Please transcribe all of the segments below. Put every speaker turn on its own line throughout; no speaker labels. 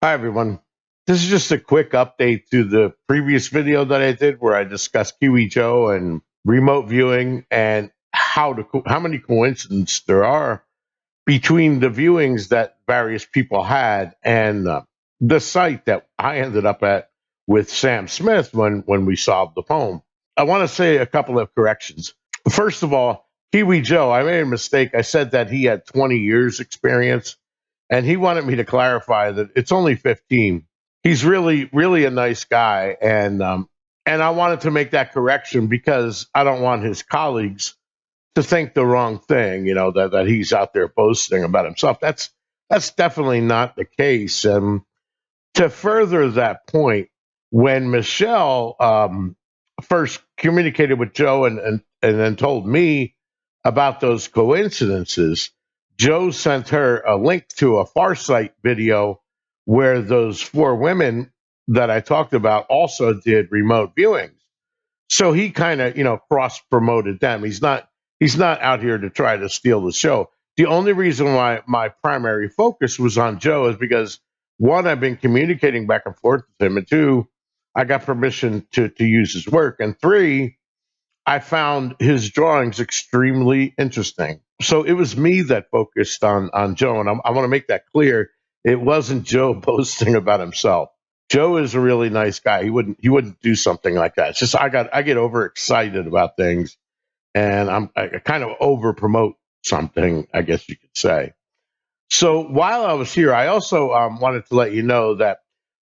Hi, everyone. This is just a quick update to the previous video that I did where I discussed Kiwi Joe and remote viewing and how many coincidences there are between the viewings that various people had and the site that I ended up at with Sam Smith when we solved the poem. I want to say a couple of corrections. First of all, Kiwi Joe, I made a mistake. I said that he had 20 years experience, and he wanted me to clarify that it's only 15. He's really a nice guy, and I wanted to make that correction because I don't want his colleagues to think the wrong thing. You know that he's out there boasting about himself. That's definitely not the case. And to further that point, when Michelle first communicated with Joe and then told me about those coincidences, Joe sent her a link to a Farsight video where those four women that I talked about also did remote viewings. So he kind of, cross promoted them. He's not out here to try to steal the show. The only reason why my primary focus was on Joe is because one, I've been communicating back and forth with him, and two, I got permission to use his work, and three, I found his drawings extremely interesting. So it was me that focused on Joe, and I want to make that clear. It wasn't Joe boasting about himself. Joe is a really nice guy. He wouldn't do something like that. It's just I get overexcited about things, and I kind of over promote something, I guess you could say. So while I was here, I also wanted to let you know that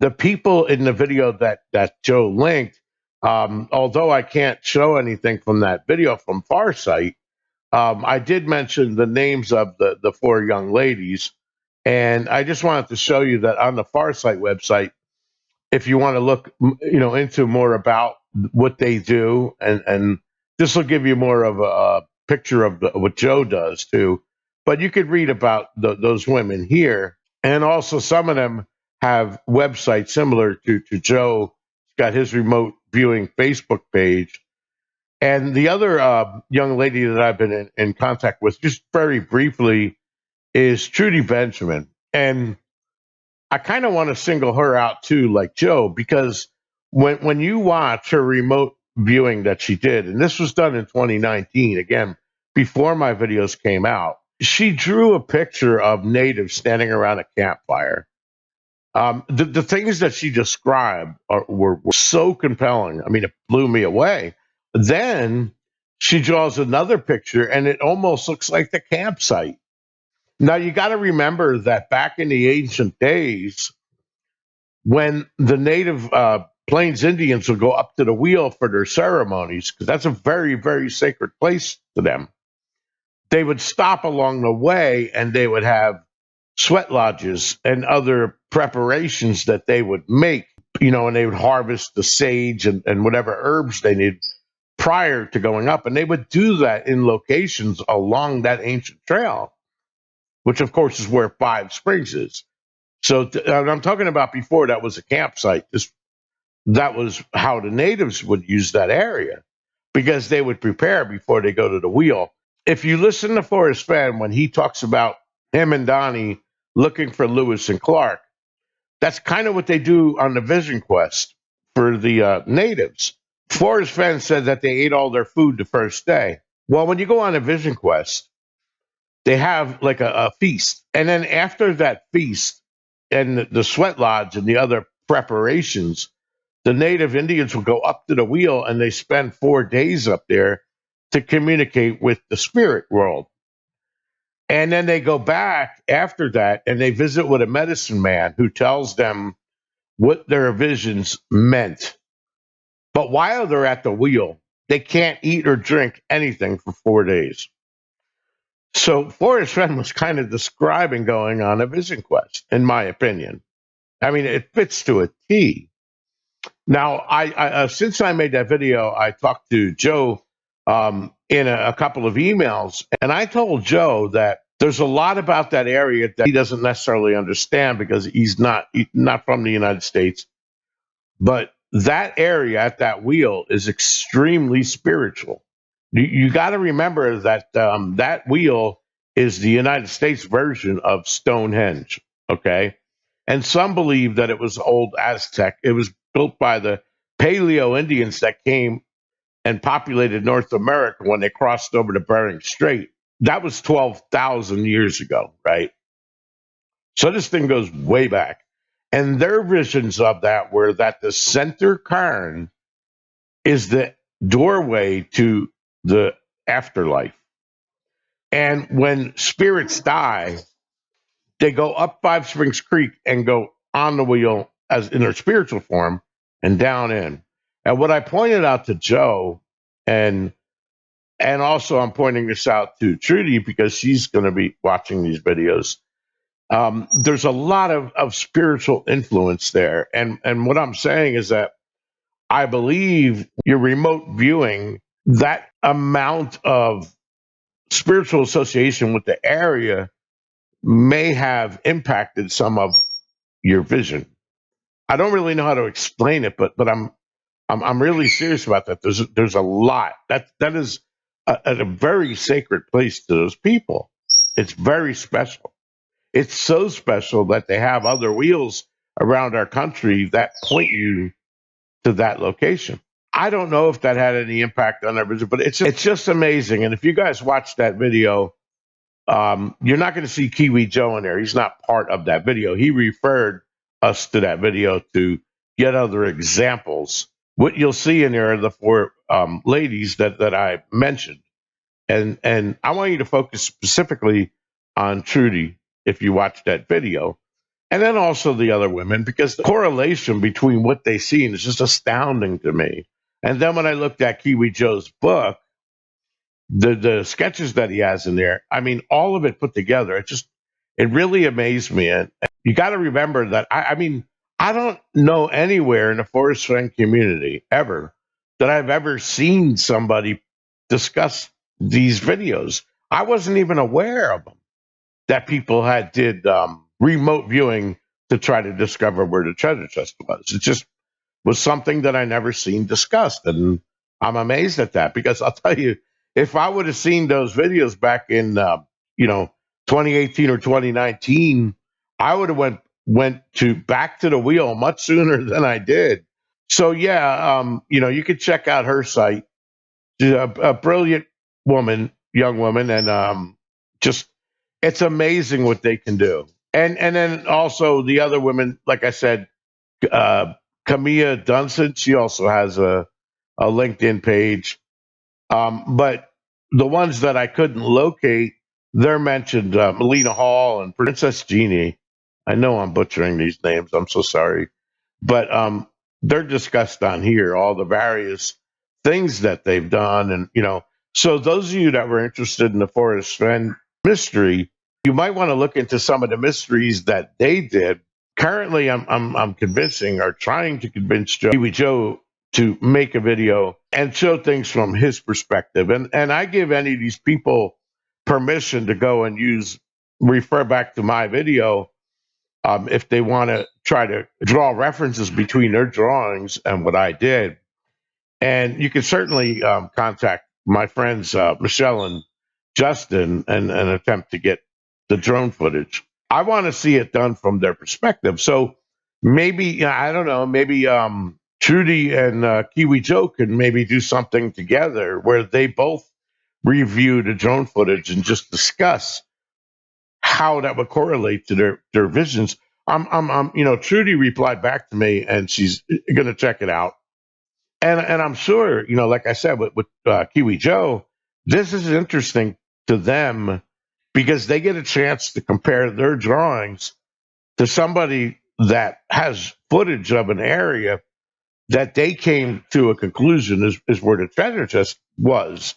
the people in the video that Joe linked, although I can't show anything from that video from Farsight, I did mention the names of the four young ladies, and I just wanted to show you that on the Farsight website, if you want to look, into more about what they do, and this will give you more of a picture of what Joe does too. But you could read about those women here, and also some of them have websites similar to Joe. He's got his remote viewing Facebook page, and the other young lady that I've been in contact with, just very briefly, is Trudy Benjamin, and I kind of want to single her out too, like Joe, because when you watch her remote viewing that she did, and this was done in 2019, again before my videos came out, she drew a picture of natives standing around a campfire. The things that she described were so compelling. I mean, it blew me away. Then she draws another picture, and it almost looks like the campsite. Now you got to remember that back in the ancient days, when the native Plains Indians would go up to the wheel for their ceremonies, because that's a very sacred place to them, they would stop along the way and they would have sweat lodges and other preparations that they would make, and they would harvest the sage and whatever herbs they need prior to going up. And they would do that in locations along that ancient trail, which of course is where Five Springs is. So I'm talking about before that was a campsite. That was how the natives would use that area because they would prepare before they go to the wheel. If you listen to Forrest Fenn when he talks about him and Donnie looking for Lewis and Clark, that's kind of what they do on the Vision Quest for the natives. Forrest Fenn said that they ate all their food the first day. Well, when you go on a Vision Quest, they have like a feast. And then after that feast and the sweat lodge and the other preparations, the native Indians will go up to the wheel and they spend 4 days up there to communicate with the spirit world. And then they go back after that and they visit with a medicine man who tells them what their visions meant. But while they're at the wheel, they can't eat or drink anything for 4 days. So Forrest Fenn was kind of describing going on a vision quest, in my opinion. I mean, it fits to a T. Now, since I made that video, I talked to Joe in a couple of emails, and I told Joe that there's a lot about that area that he doesn't necessarily understand because he's not from the United States. But that area at that wheel is extremely spiritual. You got to remember that that wheel is the United States version of Stonehenge. Okay, And some believe that it was old Aztec. It was built by the Paleo Indians that came and populated North America when they crossed over to Bering Strait. That was 12,000 years ago, right? So this thing goes way back. And their visions of that were that the center cairn is the doorway to the afterlife. And when spirits die, they go up Five Springs Creek and go on the wheel as in their spiritual form and down in. And what I pointed out to Joe, and also I'm pointing this out to Trudy because she's going to be watching these videos. There's a lot of spiritual influence there, and what I'm saying is that I believe your remote viewing, that amount of spiritual association with the area may have impacted some of your vision. I don't really know how to explain it, but I'm really serious about that. There's a lot that is a very sacred place to those people. It's very special. It's so special that they have other wheels around our country that point you to that location. I don't know if that had any impact on their vision, but it's just amazing. And if you guys watch that video, you're not going to see Kiwi Joe in there. He's not part of that video. He referred us to that video to get other examples. What you'll see in there are the four ladies that I mentioned, and I want you to focus specifically on Trudy if you watch that video, and then also the other women, because the correlation between what they seen is just astounding to me. And then when I looked at Kiwi Joe's book, the sketches that he has in there, I mean, all of it put together, it really amazed me. And you got to remember that I mean, I don't know anywhere in the Forrest Fenn community ever that I've ever seen somebody discuss these videos. I wasn't even aware of them, that people had did remote viewing to try to discover where the treasure chest was. It just was something that I never seen discussed, and I'm amazed at that because I'll tell you, if I would have seen those videos back in 2018 or 2019, I would have went to back to the wheel much sooner than I did. So yeah, you could check out her site. She's a brilliant woman, young woman, and just it's amazing what they can do. And then also the other women, like I said, uh, Camilla Dunson, she also has a LinkedIn page. But the ones that I couldn't locate, they're mentioned Melina Hall and Princess Genie. I know I'm butchering these names. I'm so sorry. But they're discussed on here, all the various things that they've done. And, so those of you that were interested in the Forrest Fenn mystery, you might want to look into some of the mysteries that they did. Currently, I'm convincing or trying to convince Kiwi Joe to make a video and show things from his perspective. And I give any of these people permission to go and refer back to my video if they want to try to draw references between their drawings and what I did. And you can certainly contact my friends Michelle and Justin and attempt to get the drone footage. I want to see it done from their perspective. So maybe, I don't know, maybe Trudy and Kiwi Joe can maybe do something together where they both review the drone footage and just discuss how that would correlate to their visions. Trudy replied back to me and she's going to check it out. And I'm sure, like I said, with Kiwi Joe, this is interesting to them because they get a chance to compare their drawings to somebody that has footage of an area that they came to a conclusion is where the treasure chest was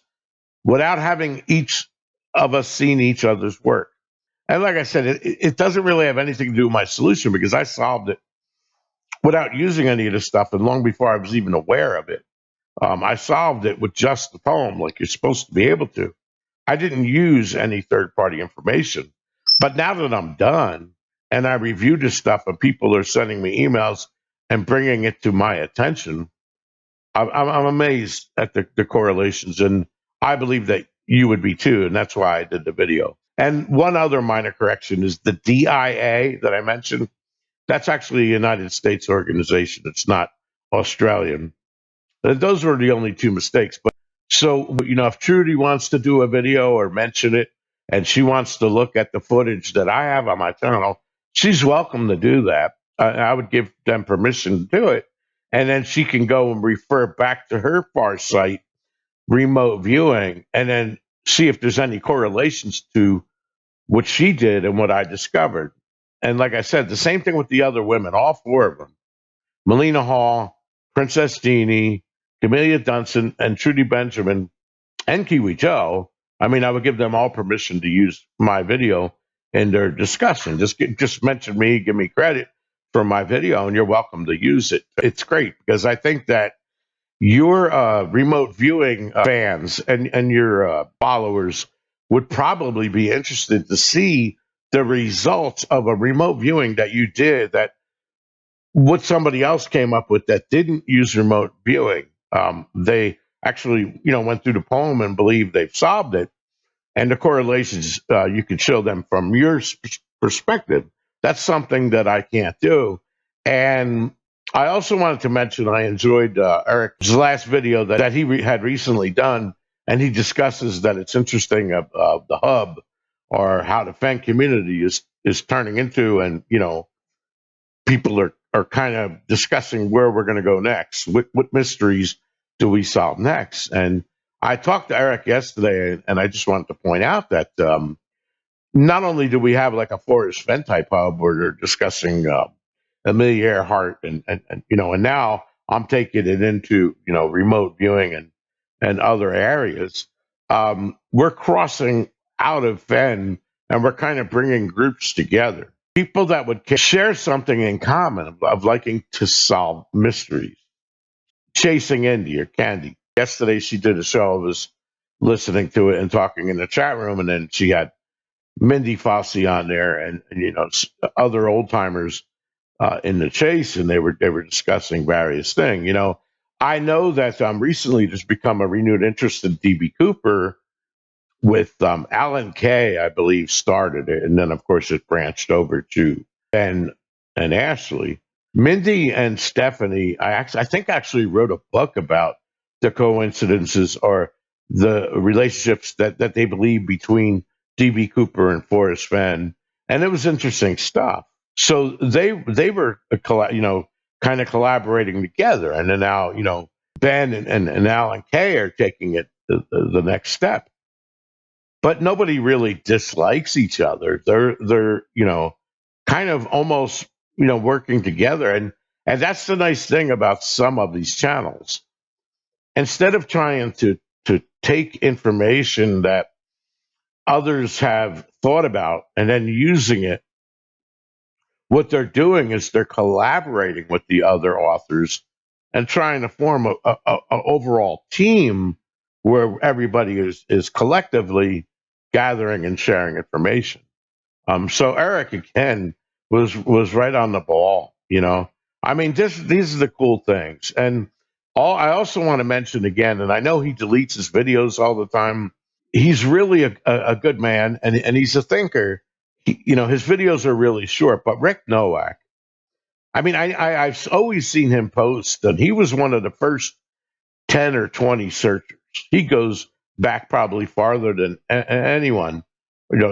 without having each of us seen each other's work. And like I said, it doesn't really have anything to do with my solution because I solved it without using any of this stuff and long before I was even aware of it. I solved it with just the poem, like you're supposed to be able to. I didn't use any third party information. But now that I'm done and I reviewed this stuff and people are sending me emails and bringing it to my attention, I'm amazed at the correlations. And I believe that you would be too. And that's why I did the video. And one other minor correction is the DIA that I mentioned. That's actually a United States organization. It's not Australian. Those were the only two mistakes. But so, if Trudy wants to do a video or mention it, and she wants to look at the footage that I have on my channel, she's welcome to do that. I would give them permission to do it. And then she can go and refer back to her Farsight remote viewing and then see if there's any correlations to what she did and what I discovered. And like I said, the same thing with the other women, all four of them. Melina Hall, Princess Genie, Camellia Dunson, and Trudy Benjamin, and Kiwi Joe. I mean, I would give them all permission to use my video in their discussion. Just mention me, give me credit for my video, and you're welcome to use it. It's great because I think that your remote viewing fans and your followers would probably be interested to see the results of a remote viewing that you did that what somebody else came up with that didn't use remote viewing. They actually, went through the poem and believe they've solved it. And the correlations, you can show them from your perspective. That's something that I can't do. And I also wanted to mention I enjoyed Eric's last video that he had recently done, and he discusses that it's interesting of the hub or how the fan community is turning into, and people are kind of discussing where we're going to go next. What mysteries do we solve next? And I talked to Eric yesterday, and I just wanted to point out that not only do we have like a Forrest Fenn type hub where they're discussing Amelia Earhart, and now I'm taking it into remote viewing and other areas. We're crossing out of Fenn, and we're kind of bringing groups together. People that would share something in common of liking to solve mysteries. Chasing Indy or Candy. Yesterday she did a show. I was listening to it and talking in the chat room, and then she had Mindy Fossey on there, and other old timers in the chase, and they were discussing various things. I know that recently there's become a renewed interest in DB Cooper with Alan Kay, I believe, started it, and then of course it branched over to Ben and Ashley. Mindy and Stephanie, I think actually wrote a book about the coincidences or the relationships that they believe between DB Cooper and Forrest Fenn, and it was interesting stuff. So they were kind of collaborating together, and then now Ben and Alan Kay are taking it the next step, but nobody really dislikes each other. They're kind of almost working together, and that's the nice thing about some of these channels. Instead of trying to take information that others have thought about and then using it, what they're doing is they're collaborating with the other authors and trying to form a overall team where everybody is collectively gathering and sharing information. So Eric again was right on the ball. I mean, these are the cool things, and I also want to mention again, and I know he deletes his videos all the time. He's really a good man, and he's a thinker. His videos are really short, but Rick Nowak. I mean, I've always seen him post, and he was one of the first 10 or 20 searchers. He goes back probably farther than anyone.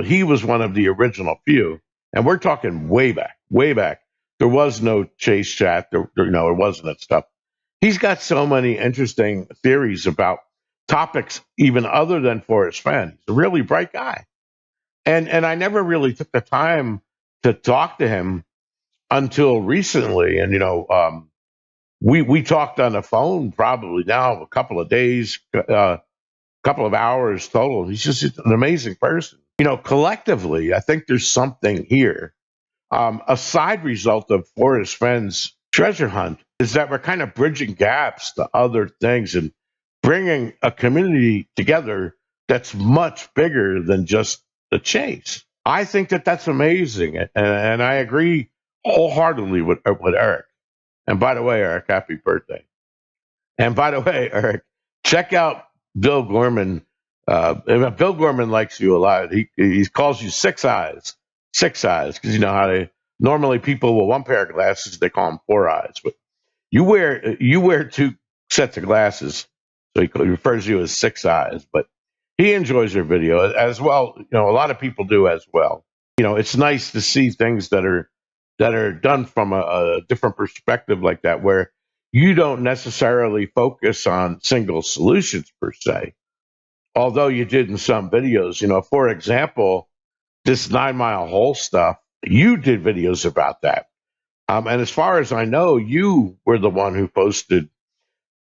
He was one of the original few. And we're talking way back, way back. There was no chase chat. There wasn't that stuff. He's got so many interesting theories about topics, even other than Forrest Fenn. He's a really bright guy. And I never really took the time to talk to him until recently. And, we talked on the phone probably now a couple of days, couple of hours total. He's just an amazing person. Collectively, I think there's something here. A side result of Forrest Fenn's treasure hunt is that we're kind of bridging gaps to other things and bringing a community together that's much bigger than just the chase. I think that that's amazing, and I agree wholeheartedly with Eric. And by the way, Eric, happy birthday. And by the way, Eric, check out Bill Gorman. Bill Gorman likes you a lot. He calls you Six Eyes, because you know how Normally, people with one pair of glasses, they call them four eyes, but you wear two sets of glasses, so he refers to you as six eyes. But he enjoys your video as well. A lot of people do as well. It's nice to see things that are done from a different perspective like that, where you don't necessarily focus on single solutions per se, although you did in some videos. For example, this 9 Mile Hole stuff, you did videos about that. And as far as I know, you were the one who posted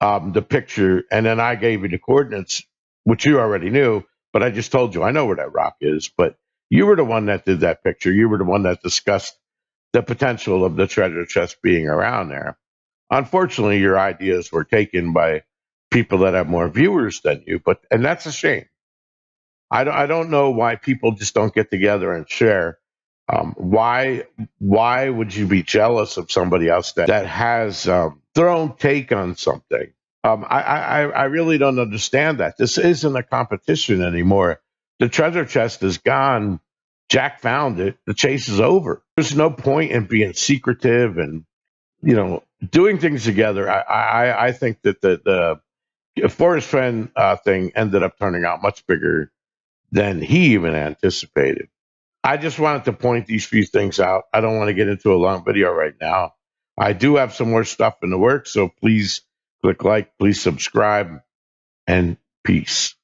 the picture, and then I gave you the coordinates, which you already knew, but I just told you I know where that rock is. But you were the one that did that picture. You were the one that discussed the potential of the treasure chest being around there. Unfortunately, your ideas were taken by people that have more viewers than you, and that's a shame. I don't know why people just don't get together and share. Why would you be jealous of somebody else that has their own take on something? I really don't understand that. This isn't a competition anymore. The treasure chest is gone. Jack found it. The chase is over. There's no point in being secretive and doing things together. I think that the Forrest Fenn thing ended up turning out much bigger than he even anticipated. I just wanted to point these few things out. I don't want to get into a long video right now. I do have some more stuff in the works, so please click like, please subscribe, and peace.